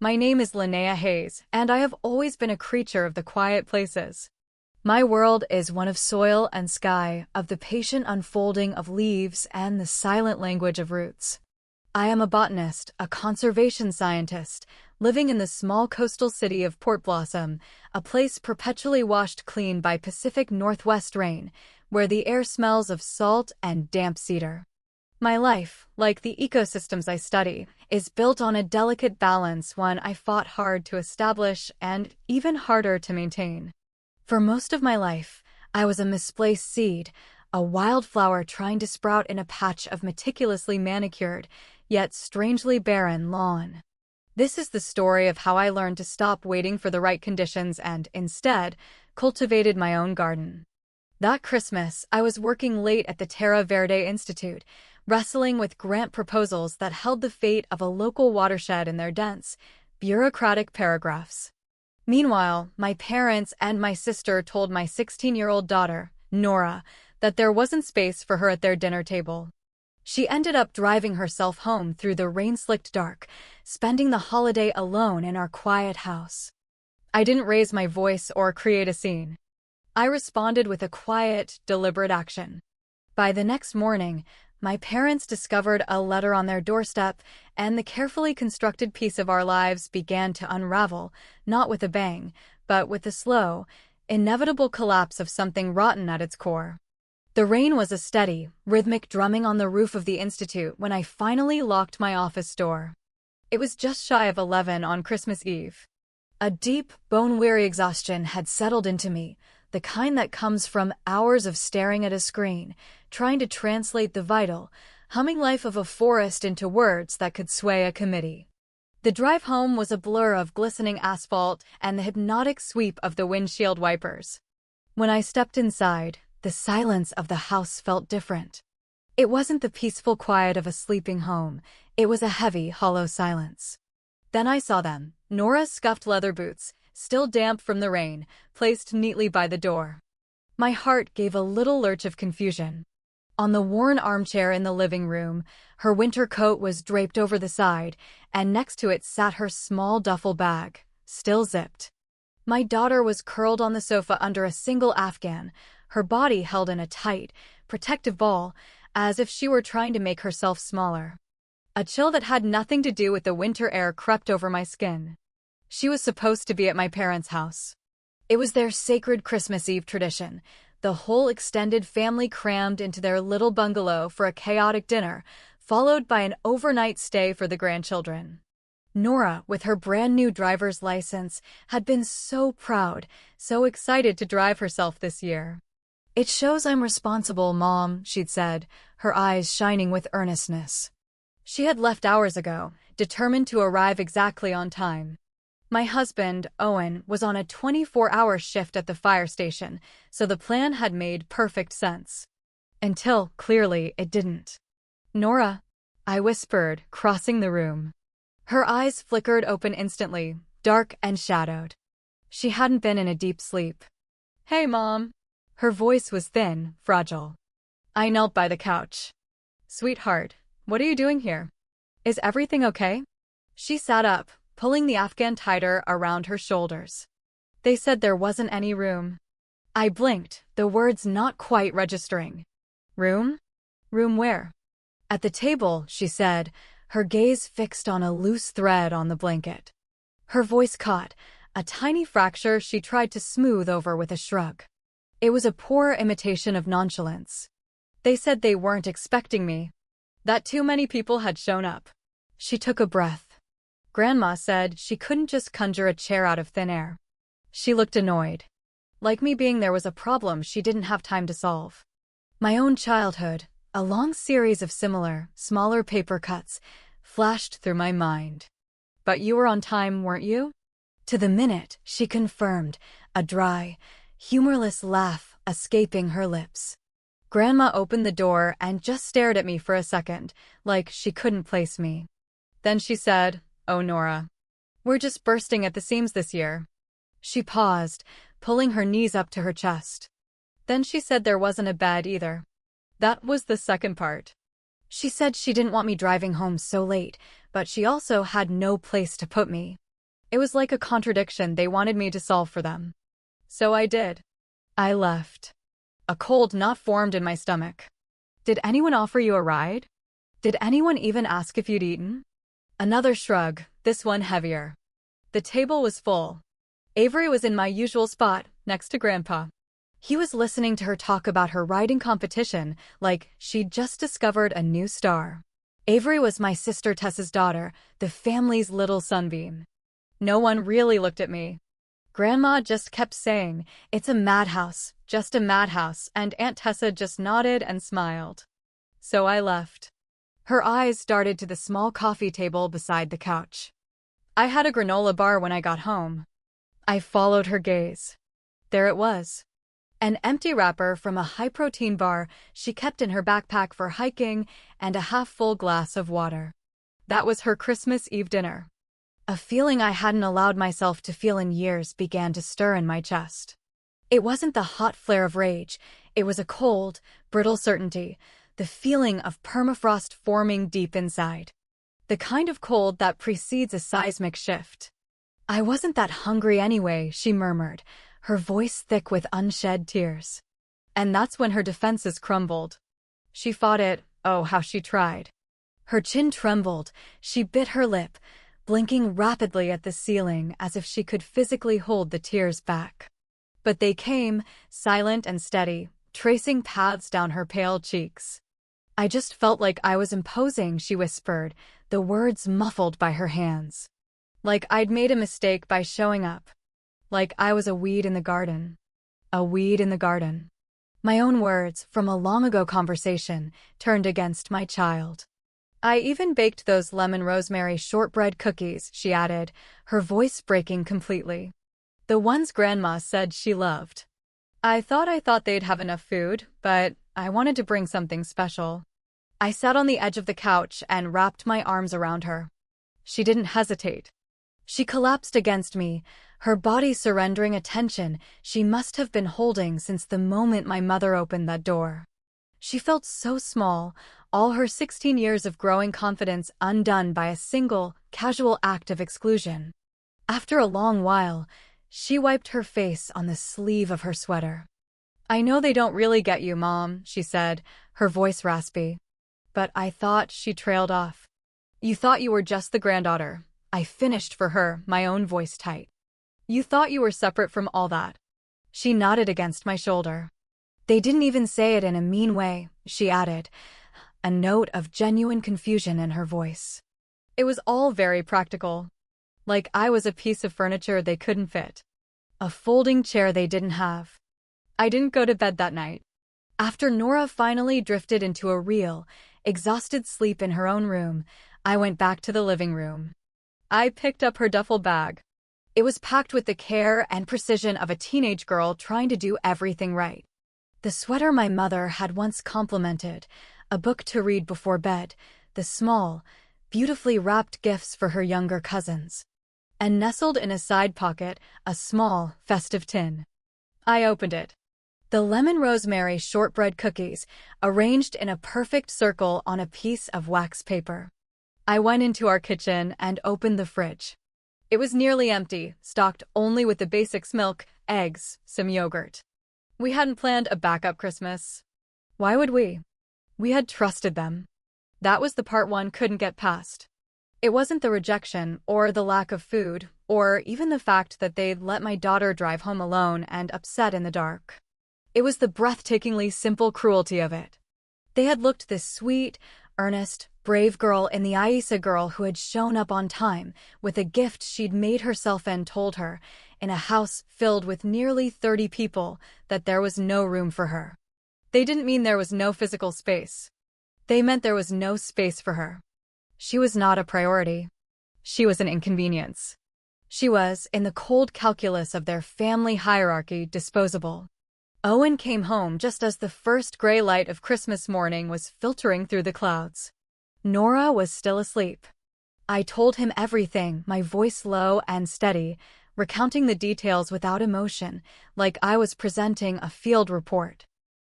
My name is Linnea Hayes, and I have always been a creature of the quiet places. My world is one of soil and sky, of the patient unfolding of leaves and the silent language of roots. I am a botanist, a conservation scientist, living in the small coastal city of Port Blossom, a place perpetually washed clean by Pacific Northwest rain, where the air smells of salt and damp cedar. My life, like the ecosystems I study, is built on a delicate balance, one I fought hard to establish and even harder to maintain. For most of my life, I was a misplaced seed, a wildflower trying to sprout in a patch of meticulously manicured, yet strangely barren lawn. This is the story of how I learned to stop waiting for the right conditions and, instead, cultivated my own garden. That Christmas, I was working late at the Terra Verde Institute, wrestling with grant proposals that held the fate of a local watershed in their dense, bureaucratic paragraphs. Meanwhile, my parents and my sister told my 16-year-old daughter, Nora, that there wasn't space for her at their dinner table. She ended up driving herself home through the rain-slicked dark, spending the holiday alone in our quiet house. I didn't raise my voice or create a scene. I responded with a quiet, deliberate action. By the next morning, my parents discovered a letter on their doorstep, and the carefully constructed piece of our lives began to unravel, not with a bang, but with the slow, inevitable collapse of something rotten at its core. The rain was a steady, rhythmic drumming on the roof of the institute when I finally locked my office door. It was just shy of 11 on Christmas Eve. A deep, bone-weary exhaustion had settled into me, the kind that comes from hours of staring at a screen, trying to translate the vital, humming life of a forest into words that could sway a committee. The drive home was a blur of glistening asphalt and the hypnotic sweep of the windshield wipers. When I stepped inside, the silence of the house felt different. It wasn't the peaceful quiet of a sleeping home, it was a heavy, hollow silence. Then I saw them, Nora's scuffed leather boots, still damp from the rain, placed neatly by the door. My heart gave a little lurch of confusion. On the worn armchair in the living room, her winter coat was draped over the side, and next to it sat her small duffel bag, still zipped. My daughter was curled on the sofa under a single afghan, her body held in a tight, protective ball, as if she were trying to make herself smaller. A chill that had nothing to do with the winter air crept over my skin. She was supposed to be at my parents' house. It was their sacred Christmas Eve tradition, the whole extended family crammed into their little bungalow for a chaotic dinner, followed by an overnight stay for the grandchildren. Nora, with her brand-new driver's license, had been so proud, so excited to drive herself this year. "It shows I'm responsible, Mom," she'd said, her eyes shining with earnestness. She had left hours ago, determined to arrive exactly on time. My husband, Owen, was on a 24-hour shift at the fire station, so the plan had made perfect sense. Until, clearly, it didn't. "Nora," I whispered, crossing the room. Her eyes flickered open instantly, dark and shadowed. She hadn't been in a deep sleep. "Hey, Mom." Her voice was thin, fragile. I knelt by the couch. "Sweetheart, what are you doing here? Is everything okay?" She sat up, pulling the afghan tighter around her shoulders. "They said there wasn't any room." I blinked, the words not quite registering. "Room? Room where?" "At the table," she said, her gaze fixed on a loose thread on the blanket. Her voice caught, a tiny fracture she tried to smooth over with a shrug. It was a poor imitation of nonchalance. "They said they weren't expecting me. That too many people had shown up." She took a breath. "Grandma said she couldn't just conjure a chair out of thin air." She looked annoyed. Like me being there was a problem she didn't have time to solve. My own childhood, a long series of similar, smaller paper cuts, flashed through my mind. "But you were on time, weren't you?" To the minute, she confirmed, a dry, humorless laugh escaping her lips. Grandma opened the door and just stared at me for a second, like she couldn't place me. Then she said, "Oh, Nora, we're just bursting at the seams this year." She paused, pulling her knees up to her chest. Then she said there wasn't a bed either. That was the second part. She said she didn't want me driving home so late, but she also had no place to put me. It was like a contradiction they wanted me to solve for them. So I did. I left. A cold knot formed in my stomach. Did anyone offer you a ride? Did anyone even ask if you'd eaten? Another shrug, this one heavier. The table was full. Avery was in my usual spot, next to Grandpa. He was listening to her talk about her riding competition like she'd just discovered a new star. Avery was my sister Tessa's daughter, the family's little sunbeam. No one really looked at me. Grandma just kept saying, "It's a madhouse, just a madhouse," and Aunt Tessa just nodded and smiled. So I left. Her eyes darted to the small coffee table beside the couch. I had a granola bar when I got home. I followed her gaze. There it was. An empty wrapper from a high-protein bar she kept in her backpack for hiking and a half-full glass of water. That was her Christmas Eve dinner. A feeling I hadn't allowed myself to feel in years began to stir in my chest. It wasn't the hot flare of rage, it was a cold, brittle certainty, the feeling of permafrost forming deep inside. The kind of cold that precedes a seismic shift. "I wasn't that hungry anyway," she murmured, her voice thick with unshed tears. And that's when her defenses crumbled. She fought it, oh how she tried. Her chin trembled, she bit her lip, blinking rapidly at the ceiling as if she could physically hold the tears back. But they came, silent and steady, tracing paths down her pale cheeks. "I just felt like I was imposing," she whispered, the words muffled by her hands. "Like I'd made a mistake by showing up. Like I was a weed in the garden. A weed in the garden." My own words, from a long-ago conversation, turned against my child. "I even baked those lemon rosemary shortbread cookies," she added, her voice breaking completely. "The ones Grandma said she loved. I thought they'd have enough food, but I wanted to bring something special." I sat on the edge of the couch and wrapped my arms around her. She didn't hesitate. She collapsed against me, her body surrendering a tension she must have been holding since the moment my mother opened that door. She felt so small, all her 16 years of growing confidence undone by a single, casual act of exclusion. After a long while, she wiped her face on the sleeve of her sweater. "I know they don't really get you, Mom," she said, her voice raspy. "But I thought," she trailed off. "You thought you were just the granddaughter," I finished for her, my own voice tight. "You thought you were separate from all that." She nodded against my shoulder. "They didn't even say it in a mean way," she added, a note of genuine confusion in her voice. "It was all very practical. Like I was a piece of furniture they couldn't fit. A folding chair they didn't have." I didn't go to bed that night. After Nora finally drifted into a real, exhausted sleep in her own room, I went back to the living room. I picked up her duffel bag. It was packed with the care and precision of a teenage girl trying to do everything right. The sweater my mother had once complimented, a book to read before bed, the small, beautifully wrapped gifts for her younger cousins. And nestled in a side pocket, a small, festive tin. I opened it. The lemon rosemary shortbread cookies, arranged in a perfect circle on a piece of wax paper. I went into our kitchen and opened the fridge. It was nearly empty, stocked only with the basics: milk, eggs, some yogurt. We hadn't planned a backup Christmas. Why would we? We had trusted them. That was the part one couldn't get past. It wasn't the rejection, or the lack of food, or even the fact that they'd let my daughter drive home alone and upset in the dark. It was the breathtakingly simple cruelty of it. They had looked this sweet, earnest, brave girl in the Aisa girl who had shown up on time with a gift she'd made herself and told her, in a house filled with nearly 30 people, that there was no room for her. They didn't mean there was no physical space. They meant there was no space for her. She was not a priority. She was an inconvenience. She was, in the cold calculus of their family hierarchy, disposable. Owen came home just as the first gray light of Christmas morning was filtering through the clouds. Nora was still asleep. I told him everything, my voice low and steady, recounting the details without emotion, like I was presenting a field report.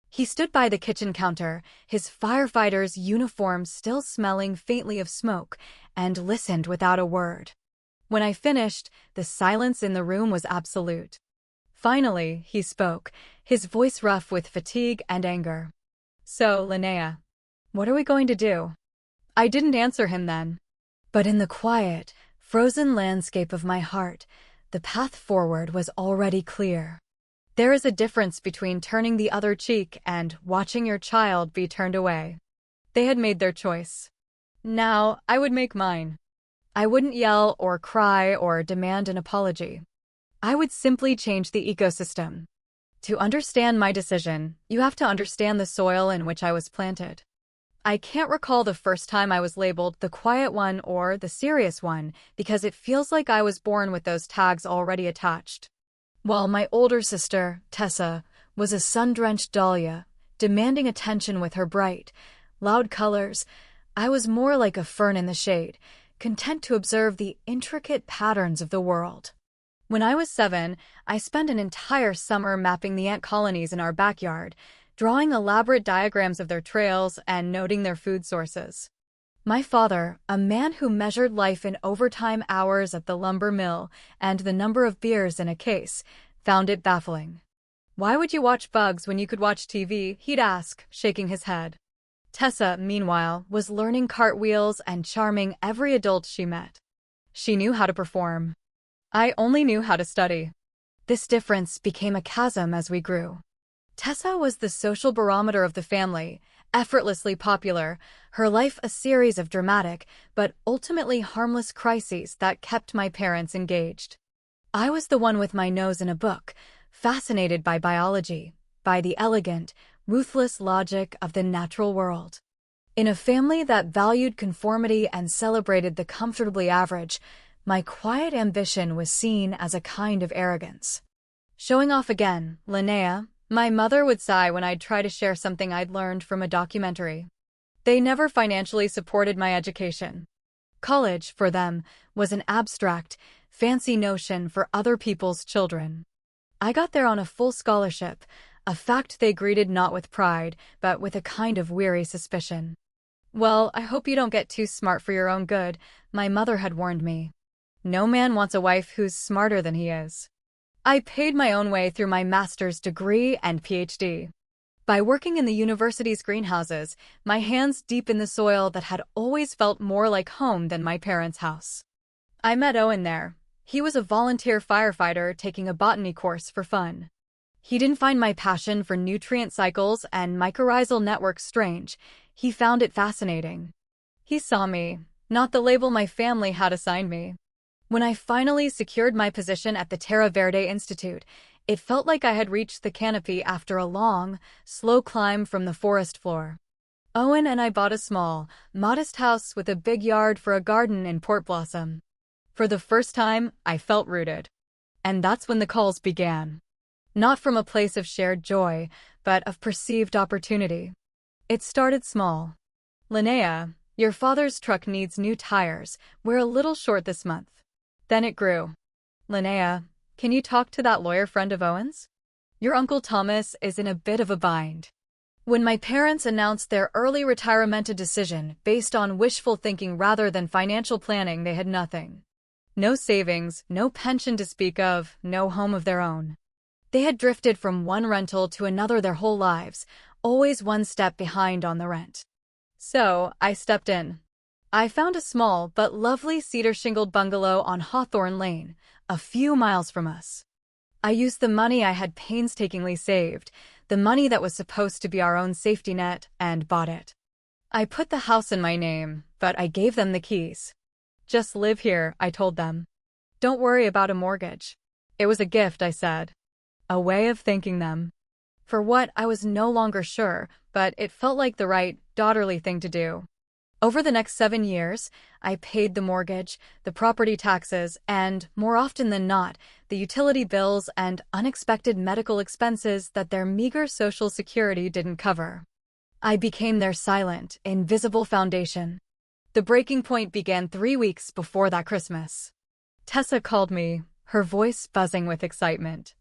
He stood by the kitchen counter, his firefighter's uniform still smelling faintly of smoke, and listened without a word. When I finished, the silence in the room was absolute. Finally, he spoke, his voice rough with fatigue and anger. "So, Linnea, what are we going to do?" I didn't answer him then. But in the quiet, frozen landscape of my heart, the path forward was already clear. There is a difference between turning the other cheek and watching your child be turned away. They had made their choice. Now, I would make mine. I wouldn't yell or cry or demand an apology. I would simply change the ecosystem. To understand my decision, you have to understand the soil in which I was planted. I can't recall the first time I was labeled the quiet one or the serious one because it feels like I was born with those tags already attached. While my older sister, Tessa, was a sun-drenched dahlia, demanding attention with her bright, loud colors, I was more like a fern in the shade, content to observe the intricate patterns of the world. When I was 7, I spent an entire summer mapping the ant colonies in our backyard, drawing elaborate diagrams of their trails and noting their food sources. My father, a man who measured life in overtime hours at the lumber mill and the number of beers in a case, found it baffling. "Why would you watch bugs when you could watch TV?" he'd ask, shaking his head. Tessa, meanwhile, was learning cartwheels and charming every adult she met. She knew how to perform. I only knew how to study. This difference became a chasm as we grew. Tessa was the social barometer of the family, effortlessly popular, her life a series of dramatic, but ultimately harmless crises that kept my parents engaged. I was the one with my nose in a book, fascinated by biology, by the elegant, ruthless logic of the natural world. In a family that valued conformity and celebrated the comfortably average, my quiet ambition was seen as a kind of arrogance. "Showing off again, Linnea," my mother would sigh when I'd try to share something I'd learned from a documentary. They never financially supported my education. College, for them, was an abstract, fancy notion for other people's children. I got there on a full scholarship, a fact they greeted not with pride, but with a kind of weary suspicion. "Well, I hope you don't get too smart for your own good," my mother had warned me. "No man wants a wife who's smarter than he is." I paid my own way through my master's degree and PhD. By working in the university's greenhouses, my hands deep in the soil that had always felt more like home than my parents' house. I met Owen there. He was a volunteer firefighter taking a botany course for fun. He didn't find my passion for nutrient cycles and mycorrhizal networks strange. He found it fascinating. He saw me, not the label my family had assigned me. When I finally secured my position at the Terra Verde Institute, it felt like I had reached the canopy after a long, slow climb from the forest floor. Owen and I bought a small, modest house with a big yard for a garden in Port Blossom. For the first time, I felt rooted. And that's when the calls began. Not from a place of shared joy, but of perceived opportunity. It started small. "Linnea, your father's truck needs new tires. We're a little short this month." Then it grew. "Linnea, can you talk to that lawyer friend of Owen's? Your Uncle Thomas is in a bit of a bind." When my parents announced their early retirement decision based on wishful thinking rather than financial planning, they had nothing. No savings, no pension to speak of, no home of their own. They had drifted from one rental to another their whole lives, always one step behind on the rent. So, I stepped in. I found a small but lovely cedar-shingled bungalow on Hawthorne Lane, a few miles from us. I used the money I had painstakingly saved, the money that was supposed to be our own safety net, and bought it. I put the house in my name, but I gave them the keys. "Just live here," I told them. "Don't worry about a mortgage." It was a gift, I said. A way of thanking them. For what, I was no longer sure, but it felt like the right, daughterly thing to do. Over the next 7 years, I paid the mortgage, the property taxes, and, more often than not, the utility bills and unexpected medical expenses that their meager Social Security didn't cover. I became their silent, invisible foundation. The breaking point began 3 weeks before that Christmas. Tessa called me, her voice buzzing with excitement.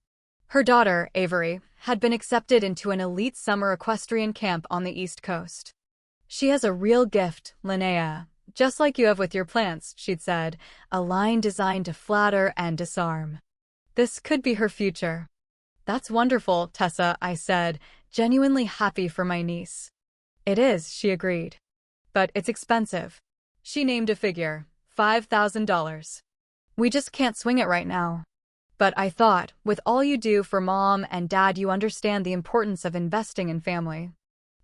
Her daughter, Avery, had been accepted into an elite summer equestrian camp on the East Coast. "She has a real gift, Linnea," just like you have with your plants, she'd said, a line designed to flatter and disarm. This could be her future. That's wonderful, Tessa, I said, genuinely happy for my niece. It is, she agreed. But it's expensive. She named a figure, $5,000. We just can't swing it right now. But I thought, with all you do for Mom and Dad, you understand the importance of investing in family.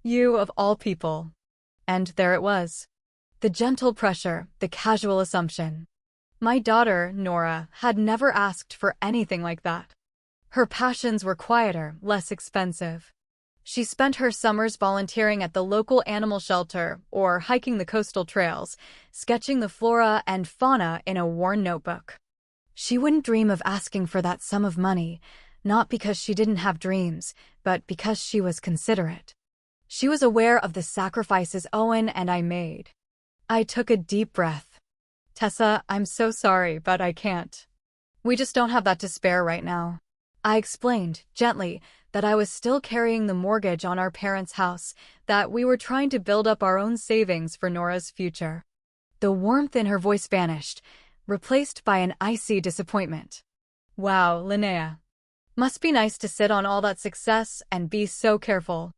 You, of all people. And there it was. The gentle pressure, the casual assumption. My daughter, Nora, had never asked for anything like that. Her passions were quieter, less expensive. She spent her summers volunteering at the local animal shelter or hiking the coastal trails, sketching the flora and fauna in a worn notebook. She wouldn't dream of asking for that sum of money, not because she didn't have dreams, but because she was considerate. She was aware of the sacrifices Owen and I made. I took a deep breath. Tessa, I'm so sorry, but I can't. We just don't have that to spare right now. I explained, gently, that I was still carrying the mortgage on our parents' house, that we were trying to build up our own savings for Nora's future. The warmth in her voice vanished, replaced by an icy disappointment. Wow, Linnea. Must be nice to sit on all that success and be so careful.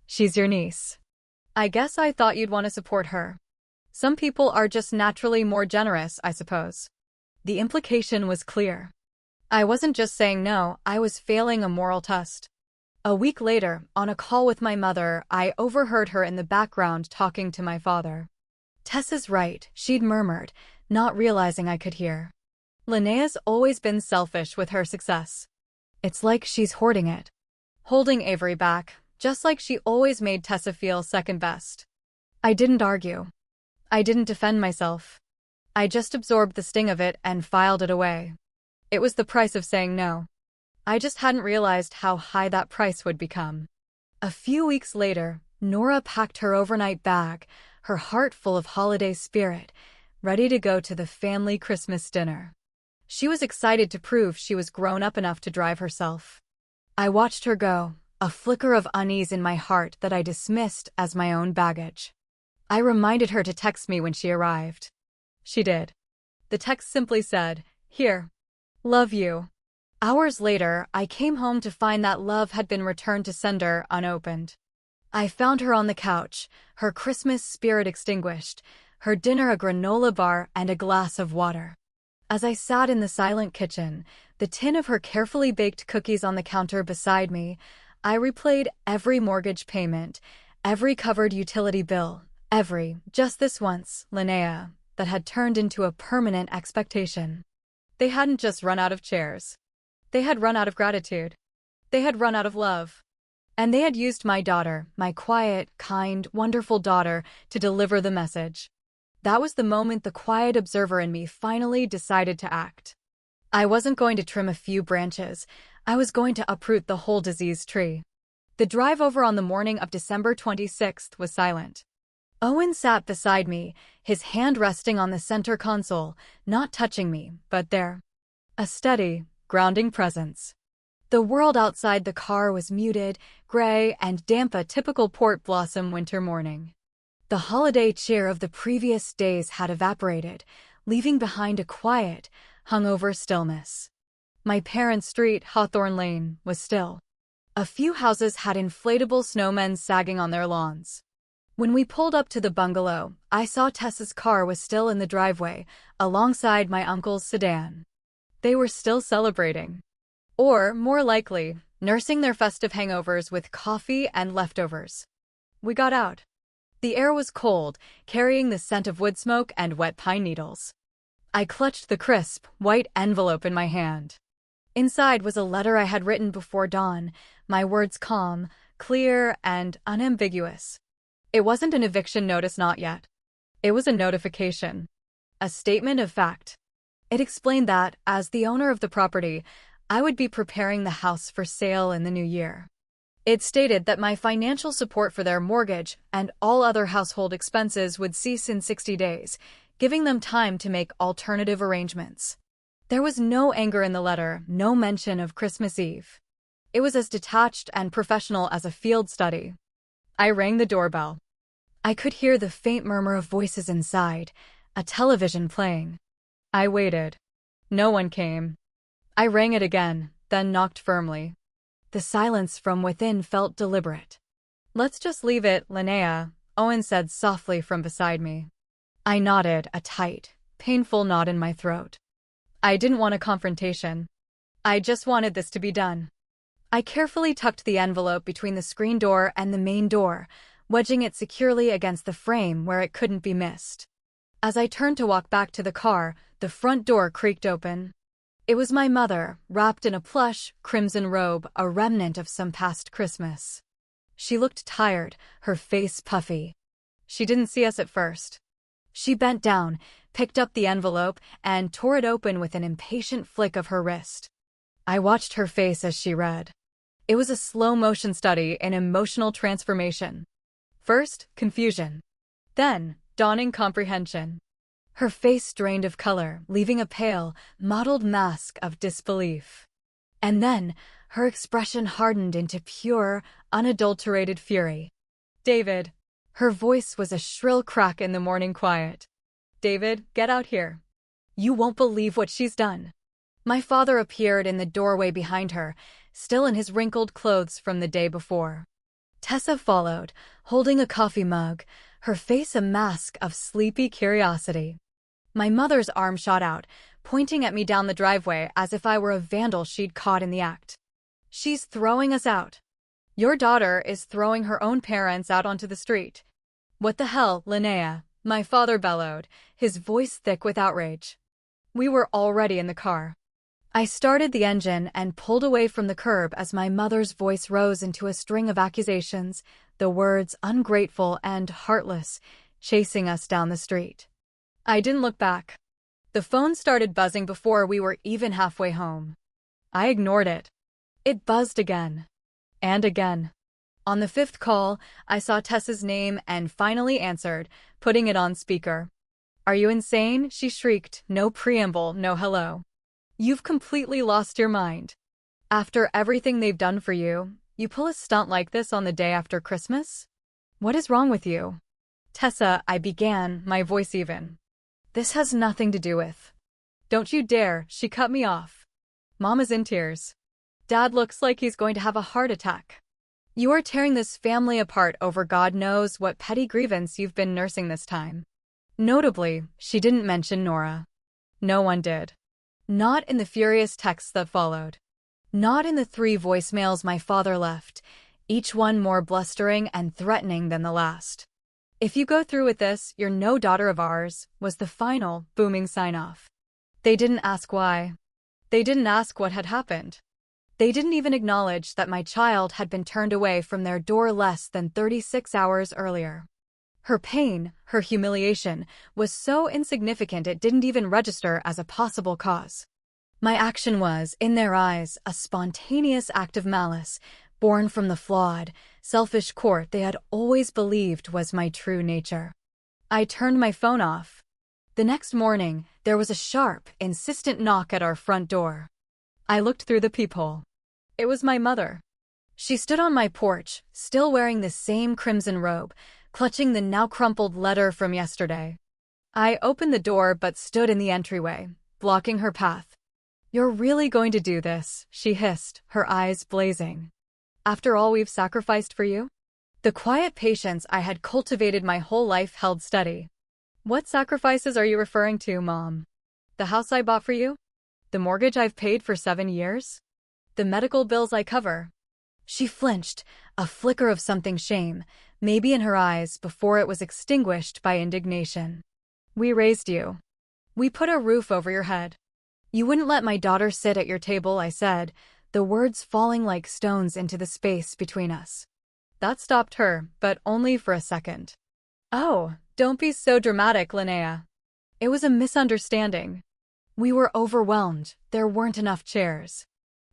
She's your niece. I guess I thought you'd want to support her. Some people are just naturally more generous, I suppose. The implication was clear. I wasn't just saying no, I was failing a moral test. A week later, on a call with my mother, I overheard her in the background talking to my father. Tessa's right, she'd murmured, not realizing I could hear. Linnea's always been selfish with her success. It's like she's hoarding it. Holding Avery back, just like she always made Tessa feel second best. I didn't argue. I didn't defend myself. I just absorbed the sting of it and filed it away. It was the price of saying no. I just hadn't realized how high that price would become. A few weeks later, Nora packed her overnight bag, her heart full of holiday spirit, ready to go to the family Christmas dinner. She was excited to prove she was grown up enough to drive herself. I watched her go, a flicker of unease in my heart that I dismissed as my own baggage. I reminded her to text me when she arrived. She did. The text simply said, "Here. Love you." Hours later, I came home to find that love had been returned to sender unopened. I found her on the couch, her Christmas spirit extinguished, her dinner a granola bar and a glass of water. As I sat in the silent kitchen, the tin of her carefully baked cookies on the counter beside me, I replayed every mortgage payment, every covered utility bill, every, just this once, Linnea, that had turned into a permanent expectation. They hadn't just run out of chairs. They had run out of gratitude. They had run out of love. And they had used my daughter, my quiet, kind, wonderful daughter, to deliver the message. That was the moment the quiet observer in me finally decided to act. I wasn't going to trim a few branches. I was going to uproot the whole diseased tree. The drive over on the morning of December 26th was silent. Owen sat beside me, his hand resting on the center console, not touching me, but there. A steady, grounding presence. The world outside the car was muted, gray, and damp, a typical Port Blossom winter morning. The holiday cheer of the previous days had evaporated, leaving behind a quiet, hungover stillness. My parents' street, Hawthorne Lane, was still. A few houses had inflatable snowmen sagging on their lawns. When we pulled up to the bungalow, I saw Tessa's car was still in the driveway, alongside my uncle's sedan. They were still celebrating. Or, more likely, nursing their festive hangovers with coffee and leftovers. We got out. The air was cold, carrying the scent of wood smoke and wet pine needles. I clutched the crisp, white envelope in my hand. Inside was a letter I had written before dawn, my words calm, clear, and unambiguous. It wasn't an eviction notice, not yet. It was a notification. A statement of fact. It explained that, as the owner of the property, I would be preparing the house for sale in the new year. It stated that my financial support for their mortgage and all other household expenses would cease in 60 days, giving them time to make alternative arrangements. There was no anger in the letter, no mention of Christmas Eve. It was as detached and professional as a field study. I rang the doorbell. I could hear the faint murmur of voices inside, a television playing. I waited. No one came. I rang it again, then knocked firmly. The silence from within felt deliberate. "Let's just leave it, Linnea," Owen said softly from beside me. I nodded, a tight, painful knot in my throat. I didn't want a confrontation. I just wanted this to be done. I carefully tucked the envelope between the screen door and the main door, wedging it securely against the frame where it couldn't be missed. As I turned to walk back to the car, the front door creaked open. It was my mother, wrapped in a plush, crimson robe, a remnant of some past Christmas. She looked tired, her face puffy. She didn't see us at first. She bent down, picked up the envelope, and tore it open with an impatient flick of her wrist. I watched her face as she read. It was a slow-motion study in emotional transformation. First, confusion. Then, dawning comprehension. Her face drained of color, leaving a pale, mottled mask of disbelief. And then, her expression hardened into pure, unadulterated fury. "David." Her voice was a shrill crack in the morning quiet. "David, get out here. You won't believe what she's done." My father appeared in the doorway behind her, still in his wrinkled clothes from the day before. Tessa followed, holding a coffee mug, her face a mask of sleepy curiosity. My mother's arm shot out, pointing at me down the driveway as if I were a vandal she'd caught in the act. "She's throwing us out. Your daughter is throwing her own parents out onto the street." "What the hell, Linnea?" my father bellowed, his voice thick with outrage. We were already in the car. I started the engine and pulled away from the curb as my mother's voice rose into a string of accusations, the words ungrateful and heartless, chasing us down the street. I didn't look back. The phone started buzzing before we were even halfway home. I ignored it. It buzzed again. And again. On the fifth call, I saw Tessa's name and finally answered, putting it on speaker. "Are you insane?" she shrieked, no preamble, no hello. "You've completely lost your mind. After everything they've done for you, you pull a stunt like this on the day after Christmas? What is wrong with you?" "Tessa," I began, my voice even. "This has nothing to do with." "Don't you dare," she cut me off. "Mama's in tears. Dad looks like he's going to have a heart attack. You are tearing this family apart over God knows what petty grievance you've been nursing this time." Notably, she didn't mention Nora. No one did. Not in the furious texts that followed. Not in the 3 voicemails my father left, each one more blustering and threatening than the last. "If you go through with this, you're no daughter of ours," was the final, booming sign-off. They didn't ask why. They didn't ask what had happened. They didn't even acknowledge that my child had been turned away from their door less than 36 hours earlier. Her pain, her humiliation, was so insignificant it didn't even register as a possible cause. My action was, in their eyes, a spontaneous act of malice, born from the flawed, selfish court they had always believed was my true nature. I turned my phone off. The next morning, there was a sharp, insistent knock at our front door. I looked through the peephole. It was my mother. She stood on my porch, still wearing the same crimson robe, clutching the now crumpled letter from yesterday. I opened the door but stood in the entryway, blocking her path. "You're really going to do this?" she hissed, her eyes blazing. "After all we've sacrificed for you?" The quiet patience I had cultivated my whole life held steady. "What sacrifices are you referring to, Mom? The house I bought for you? The mortgage I've paid for 7 years? The medical bills I cover?" She flinched, a flicker of something shame, maybe in her eyes before it was extinguished by indignation. "We raised you. We put a roof over your head. You wouldn't let my daughter sit at your table," I said, the words falling like stones into the space between us. That stopped her, but only for a second. "Oh, don't be so dramatic, Linnea. It was a misunderstanding. We were overwhelmed. There weren't enough chairs."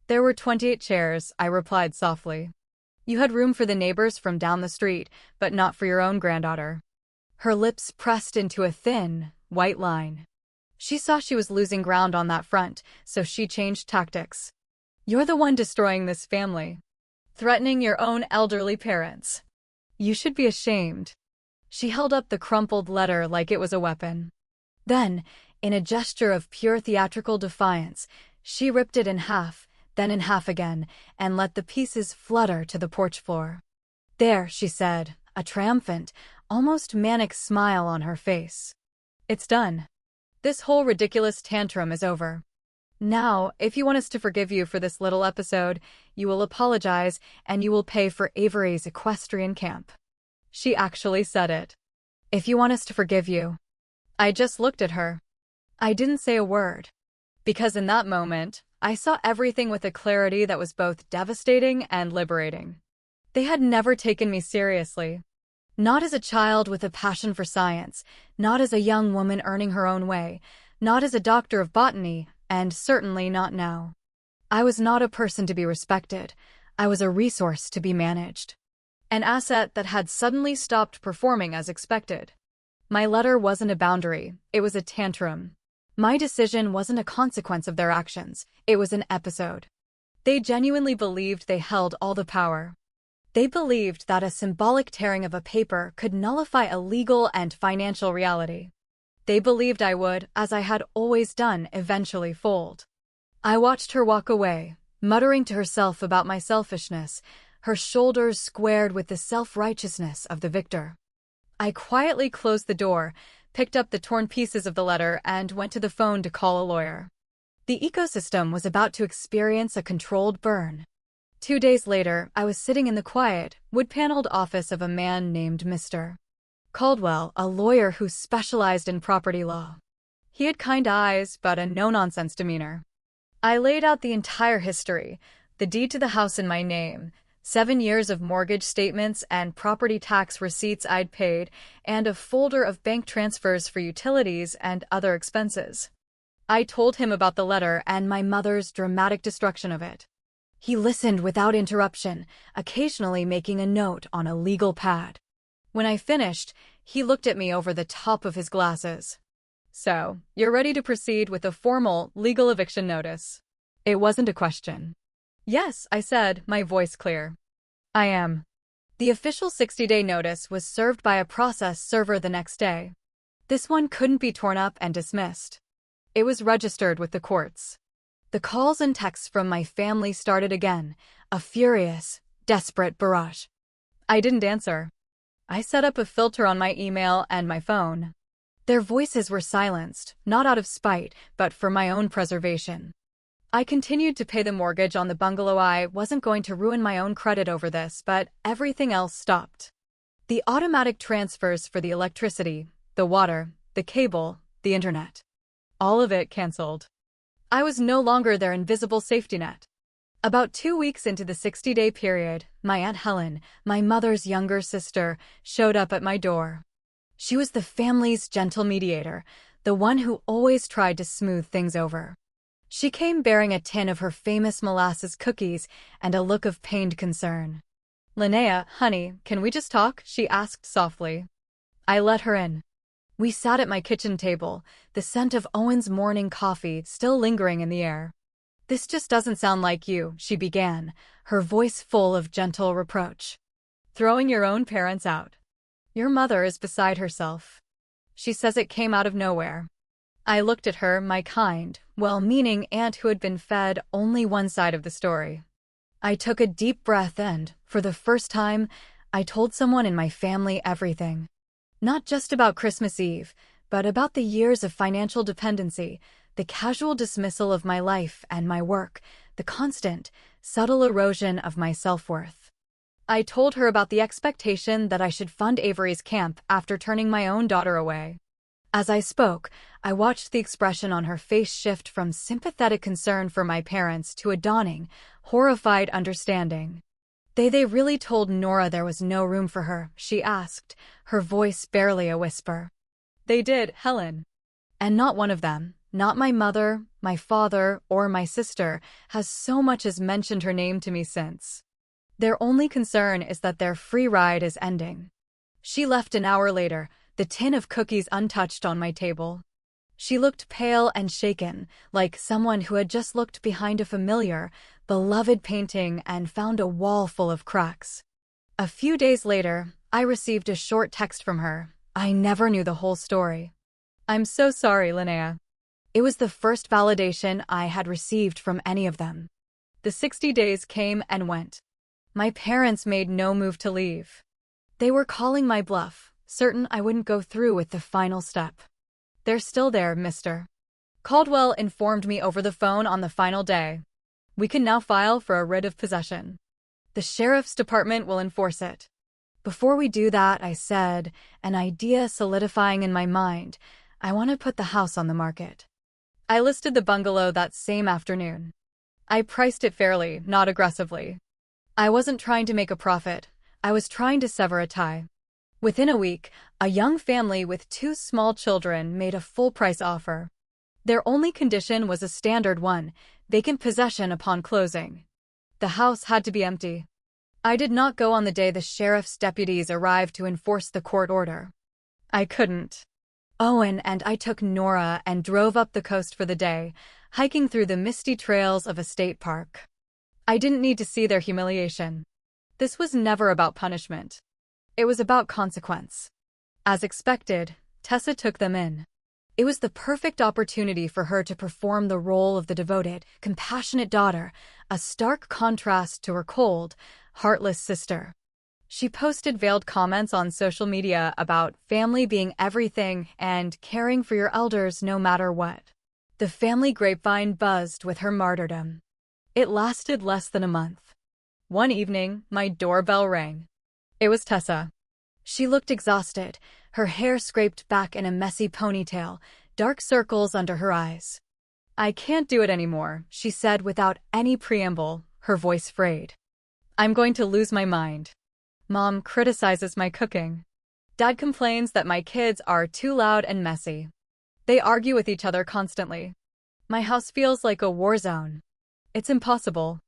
"There were 28 chairs," I replied softly. "You had room for the neighbors from down the street, but not for your own granddaughter." Her lips pressed into a thin, white line. She saw she was losing ground on that front, so she changed tactics. "You're the one destroying this family. Threatening your own elderly parents. You should be ashamed." She held up the crumpled letter like it was a weapon. Then, in a gesture of pure theatrical defiance, she ripped it in half, then in half again, and let the pieces flutter to the porch floor. "There," she said, a triumphant, almost manic smile on her face. "It's done. This whole ridiculous tantrum is over. Now, if you want us to forgive you for this little episode, you will apologize and you will pay for Avery's equestrian camp." She actually said it. "If you want us to forgive you." I just looked at her. I didn't say a word. Because in that moment, I saw everything with a clarity that was both devastating and liberating. They had never taken me seriously. Not as a child with a passion for science, not as a young woman earning her own way, not as a doctor of botany, and certainly not now. I was not a person to be respected. I was a resource to be managed. An asset that had suddenly stopped performing as expected. My letter wasn't a boundary, it was a tantrum. My decision wasn't a consequence of their actions, it was an episode. They genuinely believed they held all the power. They believed that a symbolic tearing of a paper could nullify a legal and financial reality. They believed I would, as I had always done, eventually fold. I watched her walk away, muttering to herself about my selfishness, her shoulders squared with the self-righteousness of the victor. I quietly closed the door, picked up the torn pieces of the letter, and went to the phone to call a lawyer. The ecosystem was about to experience a controlled burn. 2 days later, I was sitting in the quiet, wood-paneled office of a man named Mr. Caldwell, a lawyer who specialized in property law. He had kind eyes, but a no-nonsense demeanor. I laid out the entire history, the deed to the house in my name, 7 years of mortgage statements and property tax receipts I'd paid, and a folder of bank transfers for utilities and other expenses. I told him about the letter and my mother's dramatic destruction of it. He listened without interruption, occasionally making a note on a legal pad. When I finished, he looked at me over the top of his glasses. "So, you're ready to proceed with a formal, legal eviction notice?" It wasn't a question. "Yes," I said, my voice clear. "I am." The official 60-day notice was served by a process server the next day. This one couldn't be torn up and dismissed. It was registered with the courts. The calls and texts from my family started again, a furious, desperate barrage. I didn't answer. I set up a filter on my email and my phone. Their voices were silenced, not out of spite, but for my own preservation. I continued to pay the mortgage on the bungalow. I wasn't going to ruin my own credit over this, but everything else stopped. The automatic transfers for the electricity, the water, the cable, the internet. All of it canceled. I was no longer their invisible safety net. About 2 weeks into the 60-day period, my Aunt Helen, my mother's younger sister, showed up at my door. She was the family's gentle mediator, the one who always tried to smooth things over. She came bearing a tin of her famous molasses cookies and a look of pained concern. "Linnea, honey, can we just talk?" she asked softly. I let her in. We sat at my kitchen table, the scent of Owen's morning coffee still lingering in the air. "This just doesn't sound like you," she began, her voice full of gentle reproach. "Throwing your own parents out. Your mother is beside herself. She says it came out of nowhere." I looked at her, my kind, well-meaning aunt who had been fed only one side of the story. I took a deep breath and, for the first time, I told someone in my family everything. Not just about Christmas Eve, but about the years of financial dependency, the casual dismissal of my life and my work, the constant, subtle erosion of my self-worth. I told her about the expectation that I should fund Avery's camp after turning my own daughter away. As I spoke, I watched the expression on her face shift from sympathetic concern for my parents to a dawning, horrified understanding. They really told Nora there was no room for her?" she asked, her voice barely a whisper. "They did, Helen. And not one of them, not my mother, my father, or my sister, has so much as mentioned her name to me since. Their only concern is that their free ride is ending." She left an hour later, the tin of cookies untouched on my table. She looked pale and shaken, like someone who had just looked behind a familiar, beloved painting and found a wall full of cracks. A few days later, I received a short text from her. I never knew the whole story. I'm so sorry, Linnea. It was the first validation I had received from any of them. The 60 days came and went. My parents made no move to leave. They were calling my bluff, certain I wouldn't go through with the final step. They're still there, Mr. Caldwell informed me over the phone on the final day. We can now file for a writ of possession. The sheriff's department will enforce it. Before we do that, I said, an idea solidifying in my mind, I want to put the house on the market. I listed the bungalow that same afternoon. I priced it fairly, not aggressively. I wasn't trying to make a profit. I was trying to sever a tie. Within a week, a young family with 2 small children made a full-price offer. Their only condition was a standard one, vacant possession upon closing. The house had to be empty. I did not go on the day the sheriff's deputies arrived to enforce the court order. I couldn't. Owen and I took Nora and drove up the coast for the day, hiking through the misty trails of a state park. I didn't need to see their humiliation. This was never about punishment. It was about consequence. As expected, Tessa took them in. It was the perfect opportunity for her to perform the role of the devoted, compassionate daughter, a stark contrast to her cold, heartless sister. She posted veiled comments on social media about family being everything and caring for your elders no matter what. The family grapevine buzzed with her martyrdom. It lasted less than a month. One evening, my doorbell rang. It was Tessa. She looked exhausted, her hair scraped back in a messy ponytail, dark circles under her eyes. I can't do it anymore, she said without any preamble, her voice frayed. I'm going to lose my mind. Mom criticizes my cooking. Dad complains that my kids are too loud and messy. They argue with each other constantly. My house feels like a war zone. It's impossible.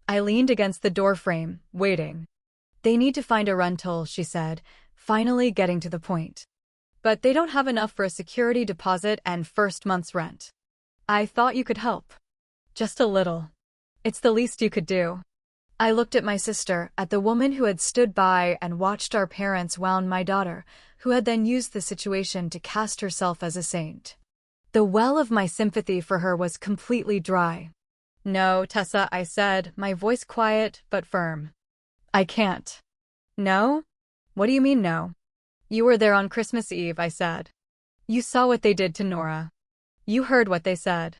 I leaned against the doorframe, waiting. They need to find a rental, she said, finally getting to the point. But they don't have enough for a security deposit and first month's rent. I thought you could help. Just a little. It's the least you could do. I looked at my sister, at the woman who had stood by and watched our parents wound my daughter, who had then used the situation to cast herself as a saint. The well of my sympathy for her was completely dry. No, Tessa, I said, my voice quiet but firm. I can't. No? What do you mean no? You were there on Christmas Eve, I said. You saw what they did to Nora. You heard what they said.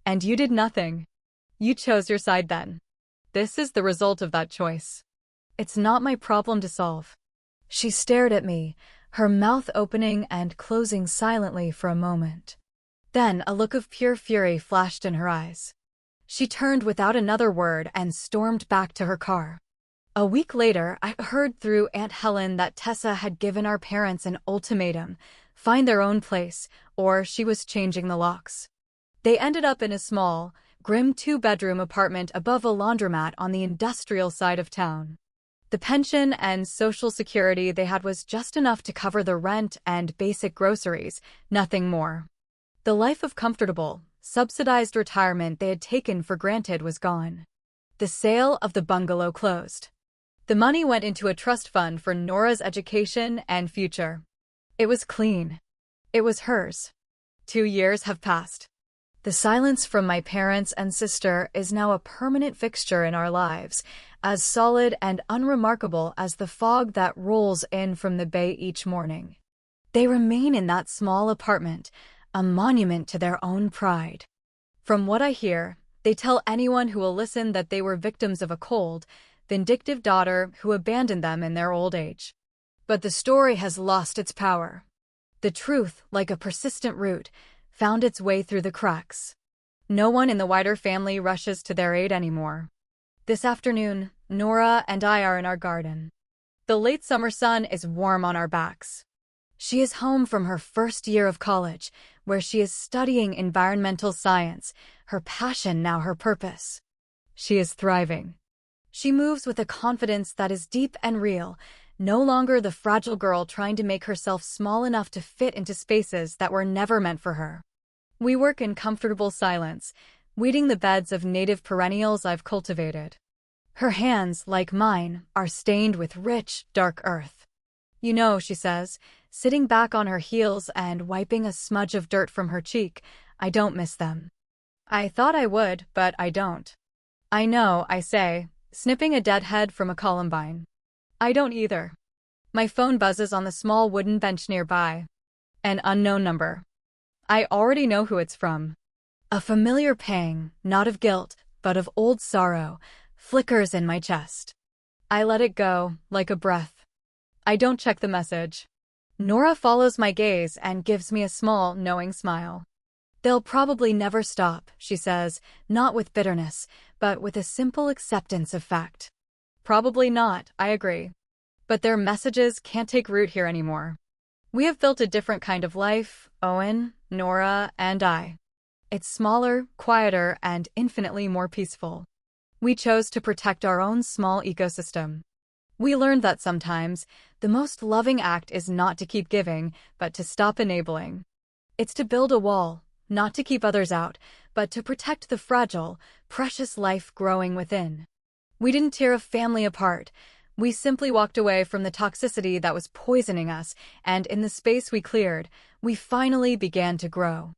And you did nothing. You chose your side then. This is the result of that choice. It's not my problem to solve. She stared at me, her mouth opening and closing silently for a moment. Then a look of pure fury flashed in her eyes. She turned without another word and stormed back to her car. A week later, I heard through Aunt Helen that Tessa had given our parents an ultimatum, find their own place, or she was changing the locks. They ended up in a small, grim 2-bedroom apartment above a laundromat on the industrial side of town. The pension and social security they had was just enough to cover the rent and basic groceries, nothing more. The life of comfortable, subsidized retirement they had taken for granted was gone. The sale of the bungalow closed. The money went into a trust fund for Nora's education and future. It was clean. It was hers. 2 years have passed. The silence from my parents and sister is now a permanent fixture in our lives, as solid and unremarkable as the fog that rolls in from the bay each morning. They remain in that small apartment, a monument to their own pride. From what I hear, they tell anyone who will listen that they were victims of a cold, vindictive daughter who abandoned them in their old age. But the story has lost its power. The truth, like a persistent root, found its way through the cracks. No one in the wider family rushes to their aid anymore. This afternoon, Nora and I are in our garden. The late summer sun is warm on our backs. She is home from her first year of college, where she is studying environmental science, her passion now her purpose. She is thriving. She moves with a confidence that is deep and real, no longer the fragile girl trying to make herself small enough to fit into spaces that were never meant for her. We work in comfortable silence, weeding the beds of native perennials I've cultivated. Her hands, like mine, are stained with rich, dark earth. You know, she says, sitting back on her heels and wiping a smudge of dirt from her cheek, I don't miss them. I thought I would, but I don't. I know, I say, snipping a dead head from a columbine. I don't either. My phone buzzes on the small wooden bench nearby. An unknown number. I already know who it's from. A familiar pang, not of guilt, but of old sorrow, flickers in my chest. I let it go, like a breath. I don't check the message. Nora follows my gaze and gives me a small, knowing smile. They'll probably never stop, she says, not with bitterness, but with a simple acceptance of fact. Probably not, I agree. But their messages can't take root here anymore. We have built a different kind of life, Owen, Nora, and I. It's smaller, quieter, and infinitely more peaceful. We chose to protect our own small ecosystem. We learned that sometimes, the most loving act is not to keep giving, but to stop enabling. It's to build a wall, not to keep others out, but to protect the fragile, precious life growing within. We didn't tear a family apart. We simply walked away from the toxicity that was poisoning us, and in the space we cleared, we finally began to grow.